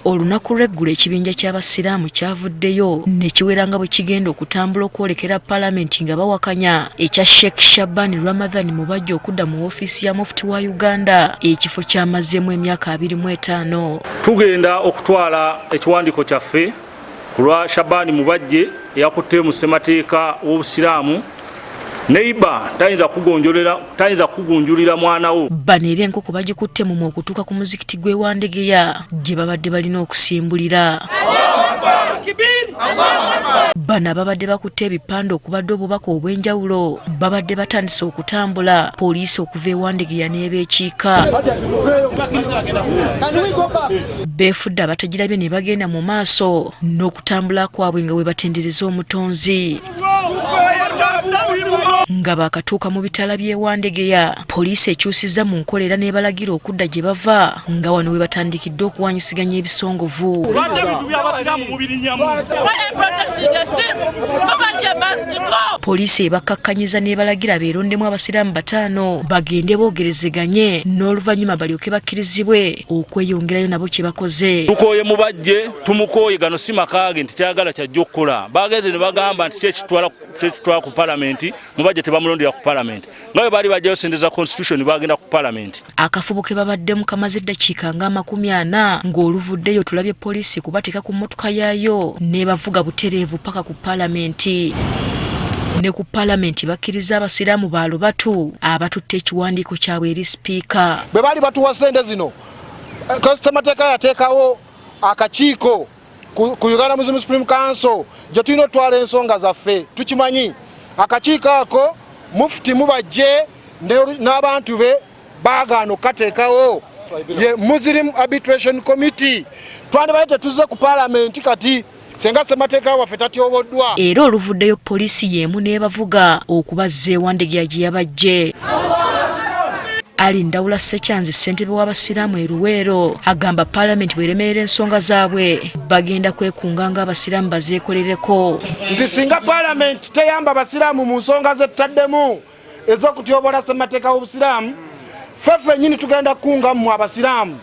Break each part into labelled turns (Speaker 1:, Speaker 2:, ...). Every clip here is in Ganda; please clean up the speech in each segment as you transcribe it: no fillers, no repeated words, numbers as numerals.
Speaker 1: Olunaku lw'eggulo ekibinja ky'abasiraamu kyavuddeyo ne kiweranga bwe kigenda okutambula okwolekera Paalamenti nga bawakanya ekya Sheikh Shaban Ramadhan Mubajje okudda mu woofiisi ya Mufti wa Uganda ekifo ky'amazeemu emyaka 25.
Speaker 2: Tugenda okutwala ekiwandiiko kyaffe ku lwa Shaban Mubajje eyakutte mu ssemateeka w'obusiraamu. Neiba tayinza kugunjulira mwana wo.
Speaker 1: Bano era enkoko bagikutte mu okutuuka ku muzikiti gwe Wandegeya gye babadde balina okusimbulira. Bano ababadde bakutte ebipande okubadde obubaka obw'enjawulo babadde batandise okutambula, poliisi okuva e Wandegeya n'ebeekiika. Beefudde abatagirabye ne bagenda mu maaso n'okutambula kwabwe nga we batendereza omutonzi. Nga bakatuuka mu bitala by'e Wandegeya, poliisi ekyusizza mu nkolera n'ebalagira okudda gye bava nga wano we batandikidde okuwanyisiganya ebisongovu. Poliisi ebakakkanyiza n'ebalagira beerondemu abasiraamu 5 bagende boogerezeganye n'oluvannyuma balyoke bakkirizibwe okweyongerayo nabo kye bakoze.
Speaker 2: Tukooye Mubajje, tumukooye gano si makaage nti kyagala kyajja okukola. Bagenze ne bagamba nti kyekitwala ku Paalamenti, Mubajje tebamulondera ku Paalamenti. Nga bwe baali bajjayo ssente za Constitution bagenda ku Paalamenti.
Speaker 1: Akafubo ke babaddemu kamaze eddakiika nga 40 ng'oluvuddeyo tulabye poliisi kubateeka ku mmotoka yaayo n'ebavuga butereevu paka ku Paalamenti. Ne ku Paalamenti bakkiriza abasiraamu baalubatu abatutte ekiwandiiko kyabwe eri sipiika.
Speaker 3: Bwe baali batuwa ssente zino, ssemateeka yateekawo akakiiko ku Uganda Muslim Supreme Council gye tulina otwala ensonga zaffe. Tukimanyi akakiiko ako Mufti Mubajje n'abantu be baagaana okukateekawo ye Muslim Arbitration Committee. Twandibaye tetuze ku Paalamenti kati senga ssemateeka waffe tatyoboddwa.
Speaker 1: Era oluvuddeyo poliisi y'emu n'ebavuga okubazza e Wandegeya gye yabajje. Ali Ndawula Ssekyanzi ssentebe w'abasiraamu e Luweero agamba Paalamenti bw'eremerera ensonga zaabwe bagenda kwekunga ng'abasiraamu bazeekolereko.
Speaker 3: Nti singa Paalamenti teyamba abasiraamu mu nsonga ze tutaddemu ez'okutyobola ssemateeka w'obusiraamu, ffe nnyini tugenda kukunga mu abasiraamu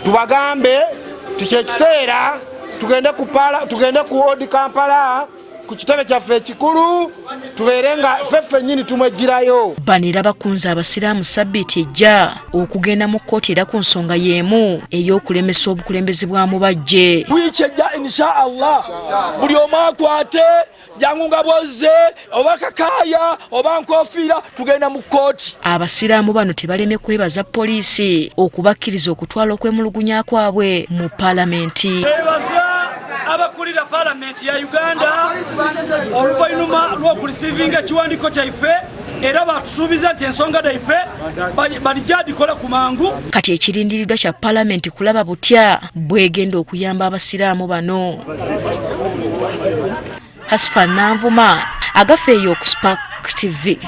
Speaker 3: tubagambe tikyekiseera tugende ku Odi Kampala ku kitebe kyaffe ekikulu tubeere nga ffe nnyini tumwejjirayo.
Speaker 1: Bano era bakunze abasiraamu Ssabbiiti ejja okugenda mu kkooti era ku nsonga y'emu ey'okulemesa obukulembeze bwa Mubajje.
Speaker 4: Wiiki ejja insha Allah buli omu akwate jangu nga bwozze oba kakaaya oba nkoofiira tugenda mu kkooti.
Speaker 1: Abasiraamu bano tebaleme kwebaza poliisi okubakkiriza okutwala okwemulugunya kwabwe mu Paalamenti.
Speaker 5: Abakulira Paalamenti ya Uganda oluvannyuma lw'okulisiivinga ekiwandiiko kyaffe era batusuubiza nti ensonga zaffe balijja dikola ku mangu.
Speaker 1: Kati ekirindiriddwa kya Paalamenti kulaba butya bwegenda okuyamba abasiraamu bano. Hasfa Nanvuma, Agafeeyo ku Spark TV.